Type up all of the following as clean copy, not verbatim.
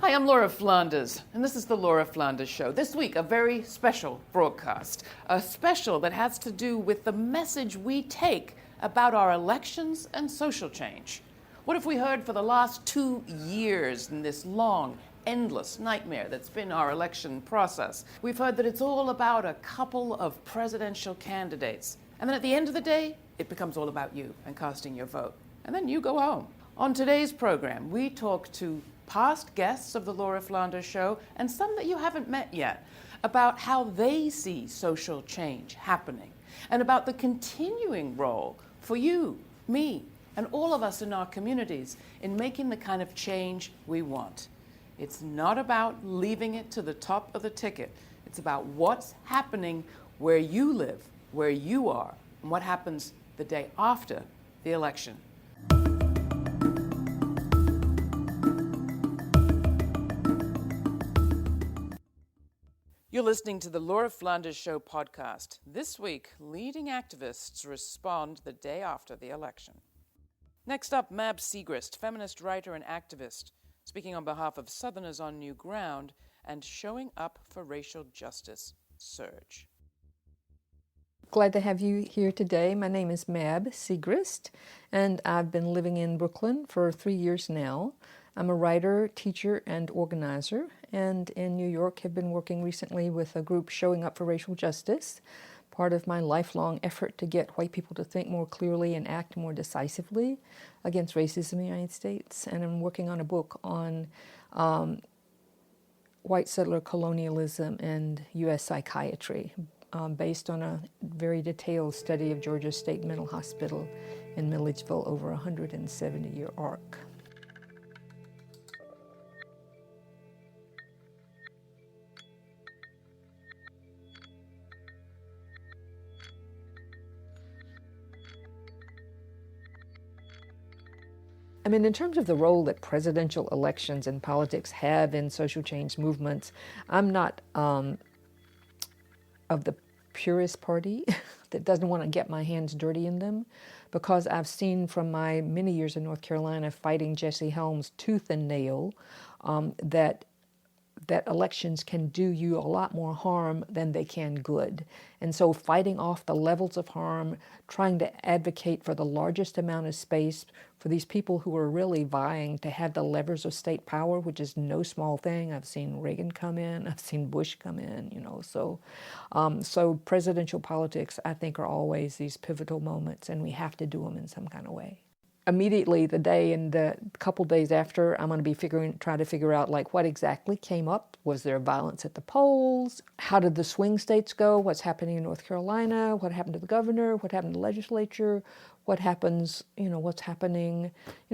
Hi, I'm Laura Flanders, and this is the Laura Flanders Show. This week, a very special broadcast, a special that has to do with the message we take about our elections and social change. What have we heard for the last 2 years in this long, endless nightmare that's been our election process? We've heard that it's all about a couple of presidential candidates, and then at the end of the day, it becomes all about you and casting your vote. And then you go home. On today's program, we talk to past guests of the Laura Flanders Show and some that you haven't met yet about how they see social change happening and about the continuing role for you, me, and all of us in our communities in making the kind of change we want. It's not about leaving it to the top of the ticket. It's about what's happening where you live, where you are, and what happens the day after the election. You're listening to the Laura Flanders Show podcast. This week, leading activists respond the day after the election. Next up, Mab Segrist, feminist writer and activist, speaking on behalf of Southerners on New Ground and showing up for racial justice. Surge. Glad to have you here today. My name is Mab Segrist, and I've been living in Brooklyn for 3 years now. I'm a writer, teacher, and organizer, and in New York have been working recently with a group showing up for racial justice, part of my lifelong effort to get white people to think more clearly and act more decisively against racism in the United States. And I'm working on a book on white settler colonialism and U.S. psychiatry, based on a very detailed study of Georgia State Mental Hospital in Milledgeville over a 170-year arc. I mean, in terms of the role that presidential elections and politics have in social change movements, I'm not of the purist party that doesn't want to get my hands dirty in them, because I've seen from my many years in North Carolina fighting Jesse Helms tooth and nail that elections can do you a lot more harm than they can good. And so fighting off the levels of harm, trying to advocate for the largest amount of space for these people who are really vying to have the levers of state power, which is no small thing. I've seen Reagan come in, I've seen Bush come in, so presidential politics, I think, are always these pivotal moments, and we have to do them in some kind of way. Immediately the day and the couple days after, I'm going to be trying to figure out what exactly came up. Was there violence at the polls? How did the swing states go? What's happening in North Carolina? What happened to the governor? What happened to the legislature? What happens, what's happening,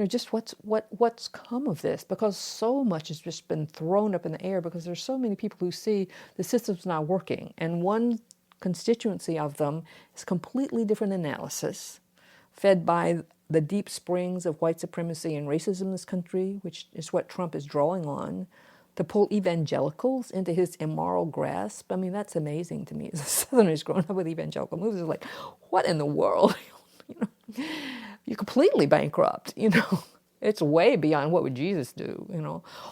just what's come of this? Because so much has just been thrown up in the air because there's so many people who see the system's not working. And one constituency of them is completely different analysis, fed by the deep springs of white supremacy and racism in this country, which is what Trump is drawing on, to pull evangelicals into his immoral grasp. I mean, that's amazing to me. As a Southerner who's grown up with evangelical movements, it's like, what in the world? You're completely bankrupt, It's way beyond what would Jesus do,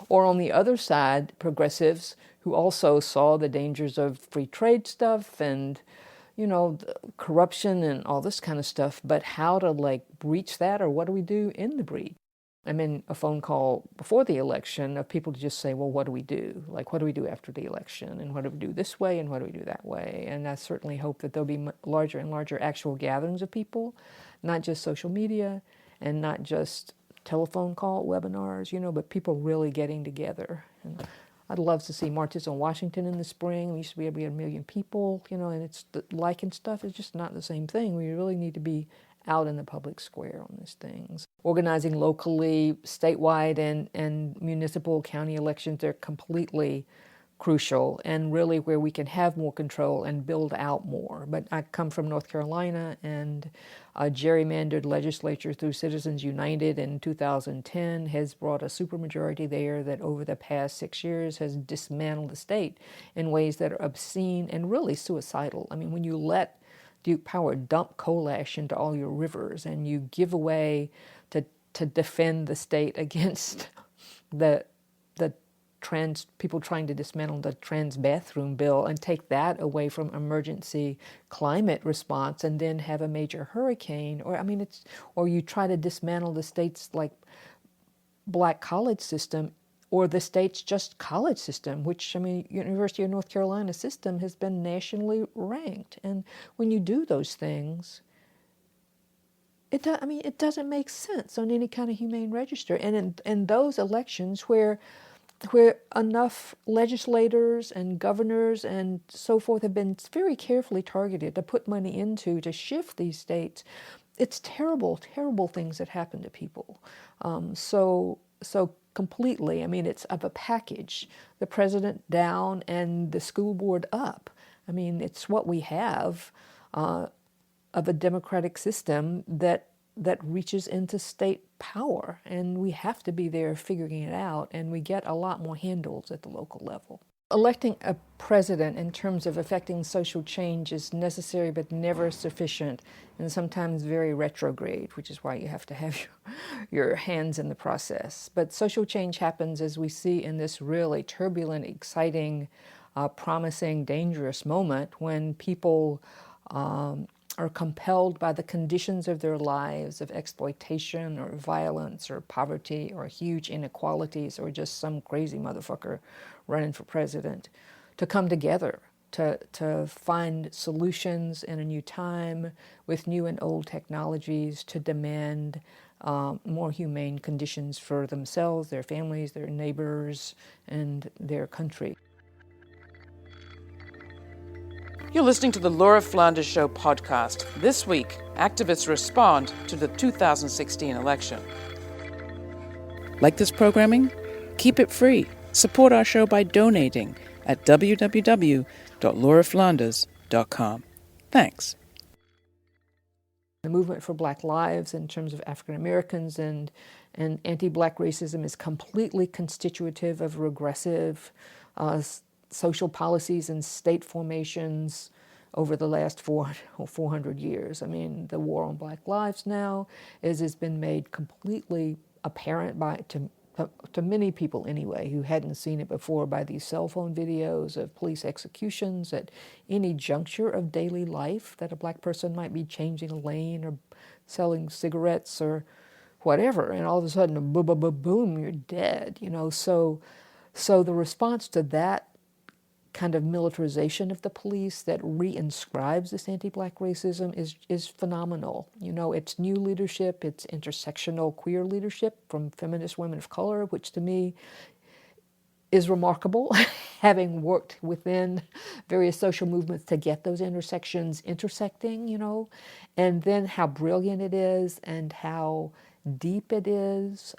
Or on the other side, progressives who also saw the dangers of free trade stuff and corruption and all this kind of stuff, but how to breach that, or what do we do in the breach? I'm in a phone call before the election of people to just say, well, what do we do? What do we do after the election? And what do we do this way? And what do we do that way? And I certainly hope that there'll be larger and larger actual gatherings of people, not just social media and not just telephone call webinars, but people really getting together. And I'd love to see marches on Washington in the spring. We used to be able to get 1 million people, and it's and stuff is just not the same thing. We really need to be out in the public square on these things. Organizing locally, statewide, and municipal county elections, they're completely crucial and really where we can have more control and build out more. But I come from North Carolina, and a gerrymandered legislature through Citizens United in 2010 has brought a supermajority there that over the past 6 years has dismantled the state in ways that are obscene and really suicidal. I mean, when you let Duke Power dump coal ash into all your rivers and you give away to defend the state against the people trying to dismantle the trans bathroom bill and take that away from emergency climate response and then have a major hurricane, or you try to dismantle the state's like black college system or the state's just college system, which, University of North Carolina system has been nationally ranked. And when you do those things, it doesn't make sense on any kind of humane register. And in those elections where enough legislators and governors and so forth have been very carefully targeted to put money into to shift these states, it's terrible, terrible things that happen to people. So completely, it's of a package. The president down and the school board up. It's what we have of a democratic system that reaches into state power, and we have to be there figuring it out, and we get a lot more handles at the local level. Electing a president in terms of affecting social change is necessary but never sufficient, and sometimes very retrograde, which is why you have to have your hands in the process. But social change happens, as we see in this really turbulent, exciting, promising, dangerous moment when people are compelled by the conditions of their lives of exploitation or violence or poverty or huge inequalities or just some crazy motherfucker running for president to come together to find solutions in a new time with new and old technologies to demand more humane conditions for themselves, their families, their neighbors, and their country. You're listening to the Laura Flanders Show podcast. This week, activists respond to the 2016 election. Like this programming? Keep it free. Support our show by donating at www.lauraflanders.com. Thanks. The movement for Black lives in terms of African Americans and anti-Black racism is completely constitutive of regressive social policies and state formations over the last 400 years. The war on Black lives now has been made completely apparent to many people anyway who hadn't seen it before by these cell phone videos of police executions at any juncture of daily life that a Black person might be changing a lane or selling cigarettes or whatever, and all of a sudden, boom, you're dead. So the response to that kind of militarization of the police that reinscribes this anti-Black racism is phenomenal. It's new leadership, it's intersectional queer leadership from feminist women of color, which to me is remarkable, having worked within various social movements to get those intersections intersecting, and then how brilliant it is and how deep it is.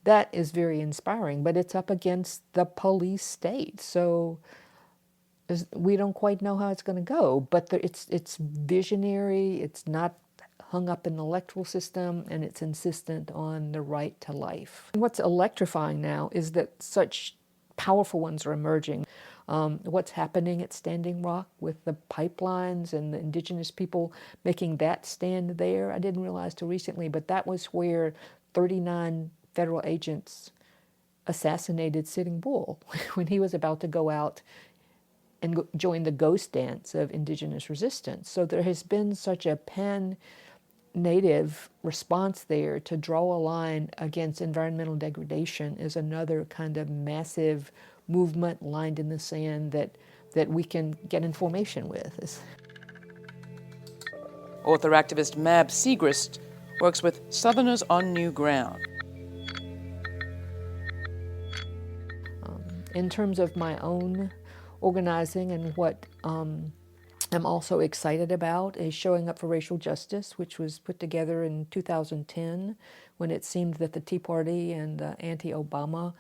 That is very inspiring, but it's up against the police state. So we don't quite know how it's going to go, but it's visionary, it's not hung up in the electoral system, and it's insistent on the right to life. And what's electrifying now is that such powerful ones are emerging. What's happening at Standing Rock with the pipelines and the indigenous people making that stand there, I didn't realize till recently, but that was where 39 federal agents assassinated Sitting Bull when he was about to go out and join the ghost dance of indigenous resistance. So there has been such a pan-native response there. To draw a line against environmental degradation is another kind of massive movement lined in the sand that we can get information with. Author-activist Mab Segrist works with Southerners on New Ground. In terms of my own organizing and what I'm also excited about is Showing Up for Racial Justice, which was put together in 2010 when it seemed that the Tea Party and the anti-Obama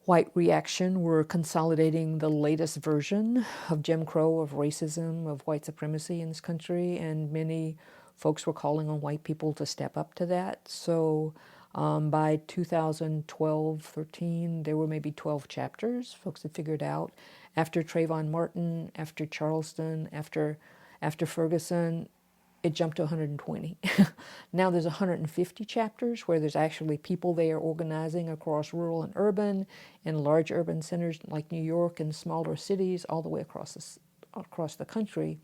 white reaction were consolidating the latest version of Jim Crow, of racism, of white supremacy in this country, and many folks were calling on white people to step up to that. So by 2012-13, there were maybe 12 chapters folks had figured out. After Trayvon Martin, after Charleston, after Ferguson, it jumped to 120. Now there's 150 chapters where there's actually people there organizing across rural and urban, in large urban centers like New York and smaller cities all the way across the country,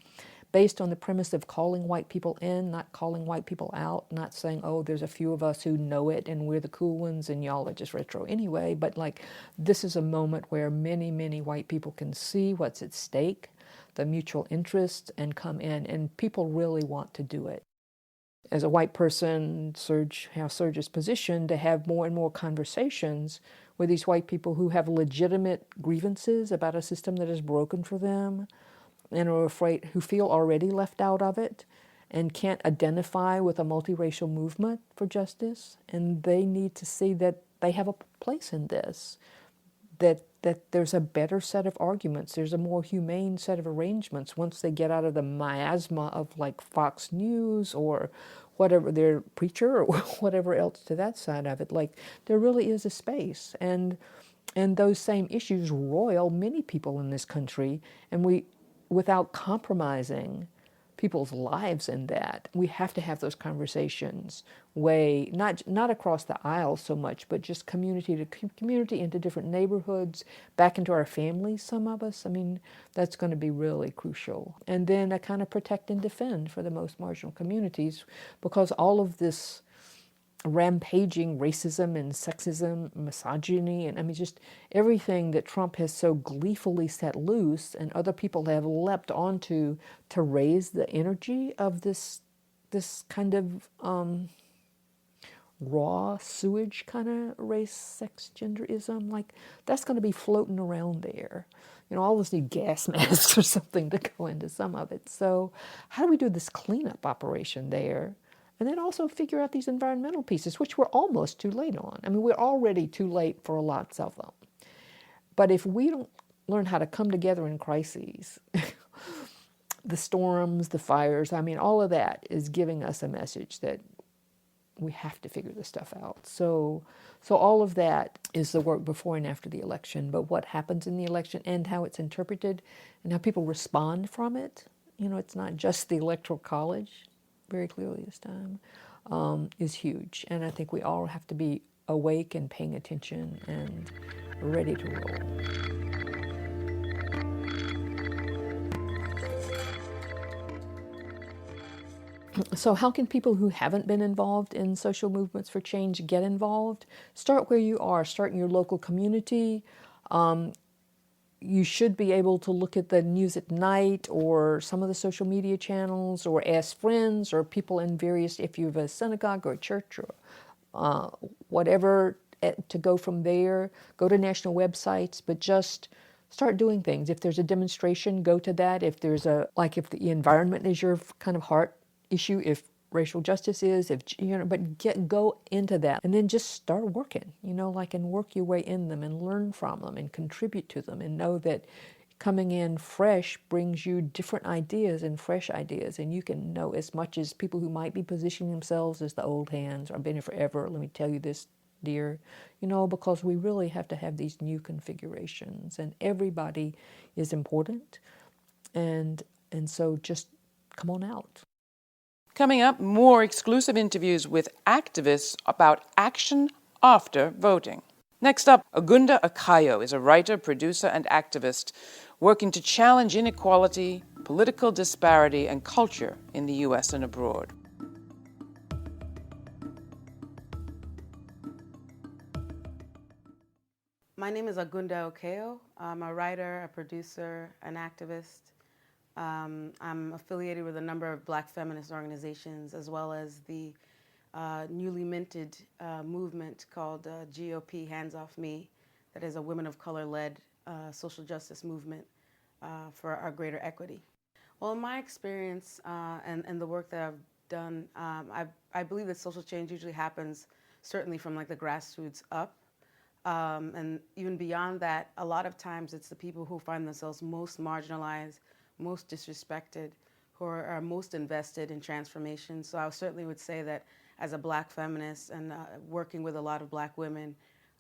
based on the premise of calling white people in, not calling white people out, not saying, oh, there's a few of us who know it and we're the cool ones and y'all are just retro anyway, but like this is a moment where many, many white people can see what's at stake, the mutual interest, and come in, and people really want to do it. As a white person, how Serge is positioned to have more and more conversations with these white people who have legitimate grievances about a system that is broken for them and are afraid, who feel already left out of it and can't identify with a multiracial movement for justice. And they need to see that they have a place in this, that there's a better set of arguments, there's a more humane set of arrangements once they get out of the miasma of like Fox News or whatever, their preacher or whatever else to that side of it. Like there really is a space, and those same issues roil many people in this country, and we, without compromising people's lives in that, we have to have those conversations not across the aisle so much, but just community to community, into different neighborhoods, back into our families, some of us. I mean, that's going to be really crucial. And then a kind of protect and defend for the most marginal communities, because all of this rampaging racism and sexism, misogyny, and I mean just everything that Trump has so gleefully set loose and other people have leapt onto to raise the energy of this kind of raw sewage kind of race, sex, genderism, like that's going to be floating around there. You know, all of us need gas masks or something to go into some of it. So how do we do this cleanup operation there? And then also figure out these environmental pieces, which we're almost too late on. I mean, we're already too late for lots of them. But if we don't learn how to come together in crises, the storms, the fires, I mean, all of that is giving us a message that we have to figure this stuff out. So all of that is the work before and after the election, but what happens in the election and how it's interpreted and how people respond from it, you know, it's not just the Electoral College, very clearly this time, is huge. And I think we all have to be awake and paying attention and ready to roll. So how can people who haven't been involved in social movements for change get involved? Start where you are. Start in your local community. You should be able to look at the news at night or some of the social media channels, or ask friends or people in various, if you have a synagogue or a church or whatever, to go from there. Go to national websites, but just start doing things. If there's a demonstration, go to that. If there's if the environment is your kind of heart issue, if racial justice is, go into that and then just start working, and work your way in them and learn from them and contribute to them, and know that coming in fresh brings you different ideas and fresh ideas, and you can know as much as people who might be positioning themselves as the old hands or been here forever. Let me tell you this, dear, because we really have to have these new configurations, and everybody is important, and so just come on out. Coming up, more exclusive interviews with activists about action after voting. Next up, Agunda Akayo is a writer, producer, and activist working to challenge inequality, political disparity, and culture in the U.S. and abroad. My name is Agunda Akayo. I'm a writer, a producer, an activist. I'm affiliated with a number of Black feminist organizations, as well as the newly minted movement called GOP Hands Off Me, that is a women of color-led social justice movement for our greater equity. Well, in my experience and the work that I've done, I believe that social change usually happens certainly from the grassroots up. And even beyond that, a lot of times it's the people who find themselves most marginalized, most disrespected, who are most invested in transformation. So I certainly would say that as a Black feminist and working with a lot of Black women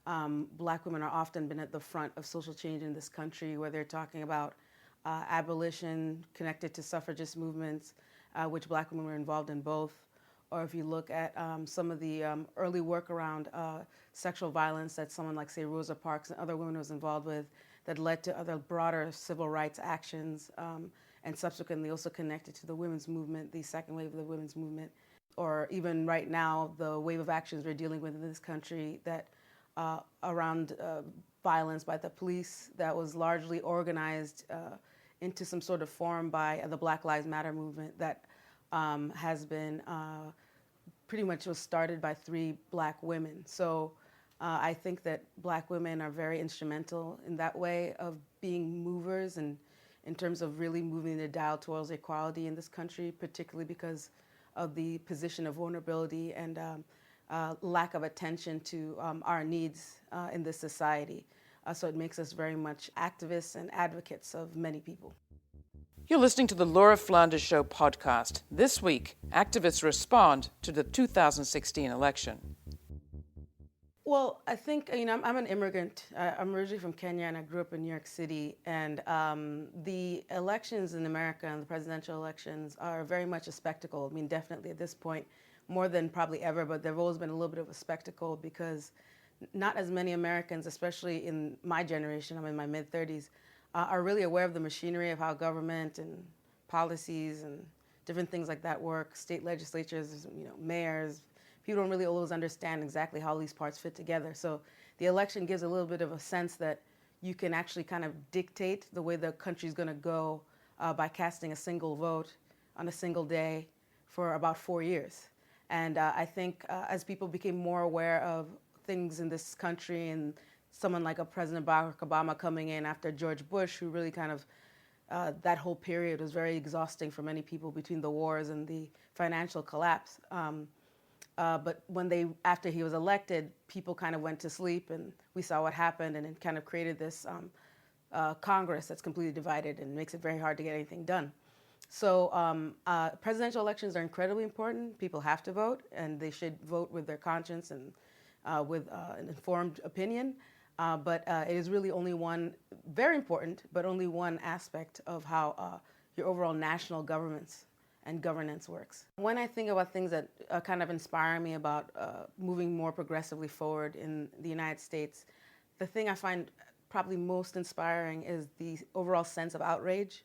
are often been at the front of social change in this country, where they're talking about abolition connected to suffragist movements, which black women were involved in both. Or if you look at some of the early work around sexual violence that someone like, say, Rosa Parks and other women was involved with, that led to other broader civil rights actions, and subsequently also connected to the women's movement, the second wave of the women's movement. Or even right now, the wave of actions we're dealing with in this country that around violence by the police that was largely organized into some sort of form by the Black Lives Matter movement that has been pretty much was started by 3 black women. So I think that black women are very instrumental in that way of being movers and in terms of really moving the dial towards equality in this country, particularly because of the position of vulnerability and lack of attention to our needs in this society. So it makes us very much activists and advocates of many people. You're listening to the Laura Flanders Show podcast. This week, activists respond to the 2016 election. Well, I think, I'm an immigrant. I'm originally from Kenya, and I grew up in New York City. And the elections in America and the presidential elections are very much a spectacle. I mean, definitely at this point, more than probably ever, but they've always been a little bit of a spectacle because not as many Americans, especially in my generation, I'm in my mid-30s, are really aware of the machinery of how government and policies and different things like that work, state legislatures, mayors. People don't really always understand exactly how these parts fit together. So the election gives a little bit of a sense that you can actually kind of dictate the way the country's going to go by casting a single vote on a single day for about 4 years. And I think as people became more aware of things in this country and someone like a President Barack Obama coming in after George Bush, who really kind of, that whole period was very exhausting for many people between the wars and the financial collapse. But after he was elected, people kind of went to sleep and we saw what happened, and it kind of created this Congress that's completely divided and makes it very hard to get anything done. So presidential elections are incredibly important. People have to vote, and they should vote with their conscience and with an informed opinion. But it is really only one, very important, but only one aspect of how your overall national governments and governance works. When I think about things that kind of inspire me about moving more progressively forward in the United States, the thing I find probably most inspiring is the overall sense of outrage.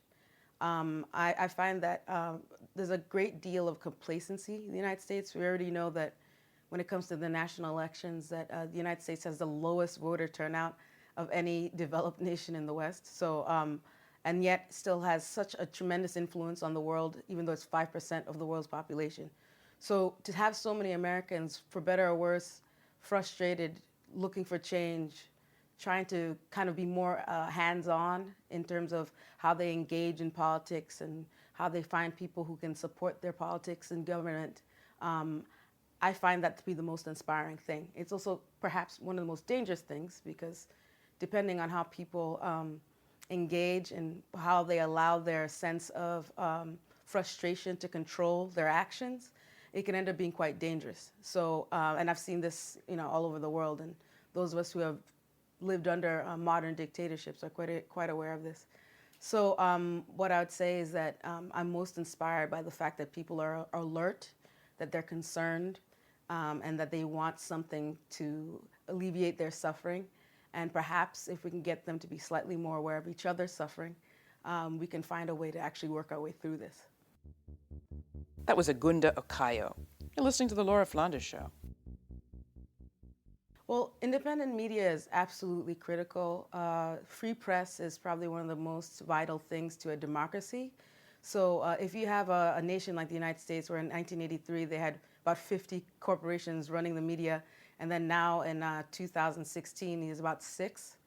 I find that there's a great deal of complacency in the United States. We already know that when it comes to the national elections, that the United States has the lowest voter turnout of any developed nation in the West. So, and yet still has such a tremendous influence on the world, even though it's 5% of the world's population. So to have so many Americans, for better or worse, frustrated, looking for change, trying to kind of be more hands-on in terms of how they engage in politics and how they find people who can support their politics and government, I find that to be the most inspiring thing. It's also perhaps one of the most dangerous things because depending on how people engage and how they allow their sense of frustration to control their actions, it can end up being quite dangerous. So, and I've seen this, all over the world, and those of us who have lived under modern dictatorships are quite aware of this. So, what I would say is that I'm most inspired by the fact that people are alert, that they're concerned, and that they want something to alleviate their suffering. And perhaps if we can get them to be slightly more aware of each other's suffering, we can find a way to actually work our way through this. That was Agunda Okayo. You're listening to the Laura Flanders Show. Well, independent media is absolutely critical. Free press is probably one of the most vital things to a democracy. So if you have a nation like the United States, where in 1983 they had about 50 corporations running the media, and then now in 2016 there's about 6.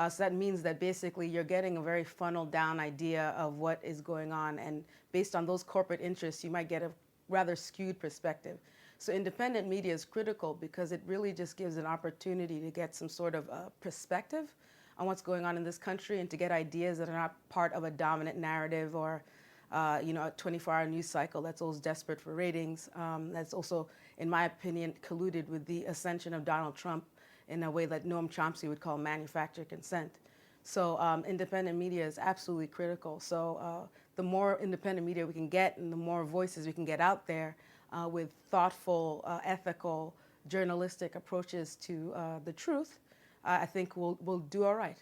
So that means that basically you're getting a very funneled down idea of what is going on, and based on those corporate interests you might get a rather skewed perspective. So independent media is critical because it really just gives an opportunity to get some sort of perspective on what's going on in this country and to get ideas that are not part of a dominant narrative or a 24-hour news cycle that's always desperate for ratings. That's also, in my opinion, colluded with the ascension of Donald Trump in a way that Noam Chomsky would call manufactured consent. So independent media is absolutely critical. So the more independent media we can get and the more voices we can get out there with thoughtful, ethical, journalistic approaches to the truth, I think we'll do all right.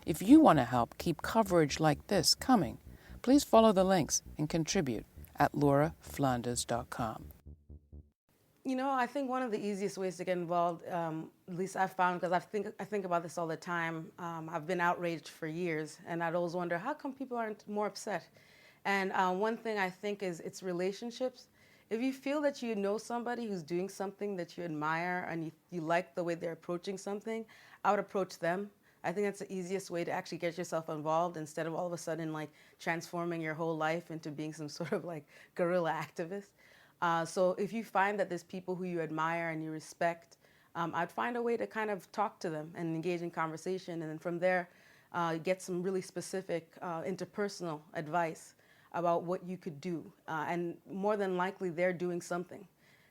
If you want to help keep coverage like this coming, please follow the links and contribute at lauraflanders.com. You know, I think one of the easiest ways to get involved, at least I've found, because I think about this all the time. I've been outraged for years, and I'd always wonder, how come people aren't more upset? And one thing I think is it's relationships. If you feel that you know somebody who's doing something that you admire and you like the way they're approaching something, I would approach them. I think that's the easiest way to actually get yourself involved instead of all of a sudden like transforming your whole life into being some sort of like guerrilla activist. So if you find that there's people who you admire and you respect, I'd find a way to kind of talk to them and engage in conversation, and then from there get some really specific interpersonal advice about what you could do. And more than likely they're doing something.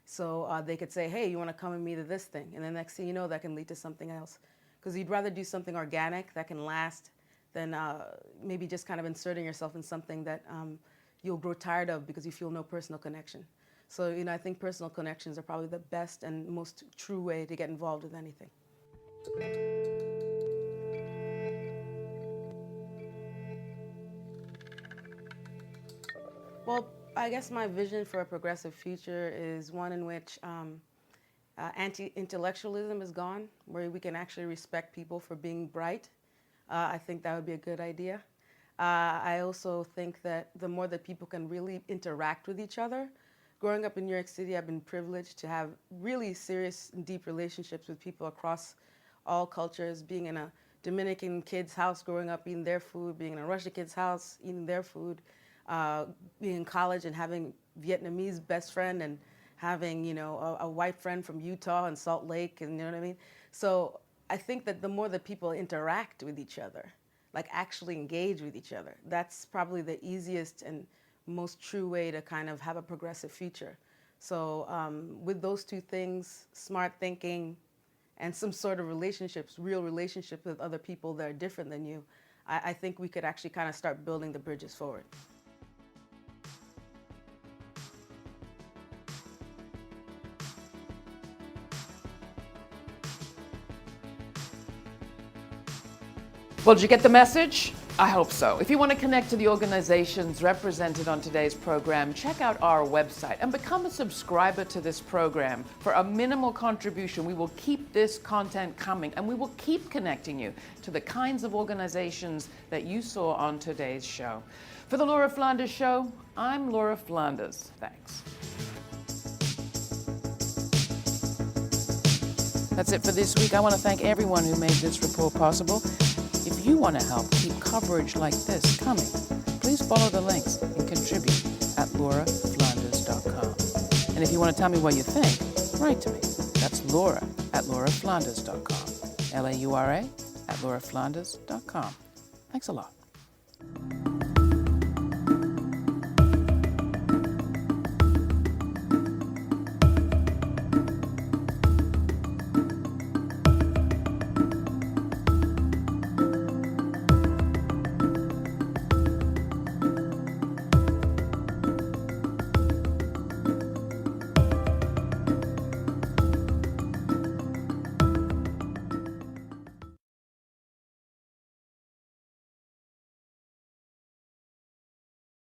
So they could say, hey, you want to come with me to this thing? And the next thing you know, that can lead to something else. Because you'd rather do something organic that can last than maybe just kind of inserting yourself in something that you'll grow tired of because you feel no personal connection. So, you know, I think personal connections are probably the best and most true way to get involved with anything. Well, I guess my vision for a progressive future is one in which anti-intellectualism is gone, where we can actually respect people for being bright. I think that would be a good idea. I also think that the more that people can really interact with each other. Growing up in New York City, I've been privileged to have really serious and deep relationships with people across all cultures, being in a Dominican kid's house growing up, eating their food, being in a Russian kid's house, eating their food, being in college and having Vietnamese best friend and having, you know, a white friend from Utah and Salt Lake, and you know what I mean? So I think that the more that people interact with each other, like actually engage with each other, that's probably the easiest and most true way to kind of have a progressive future. So with those two things, smart thinking and some sort of relationships, real relationships with other people that are different than you, I think we could actually kind of start building the bridges forward. Well, did you get the message? I hope so. If you want to connect to the organizations represented on today's program, check out our website and become a subscriber to this program. For a minimal contribution, we will keep this content coming, and we will keep connecting you to the kinds of organizations that you saw on today's show. For the Laura Flanders Show, I'm Laura Flanders. Thanks. That's it for this week. I want to thank everyone who made this report possible. If you want to help keep coverage like this coming, please follow the links and contribute at lauraflanders.com. And if you want to tell me what you think, write to me. That's Laura at lauraflanders.com. LAURA at lauraflanders.com. Thanks a lot.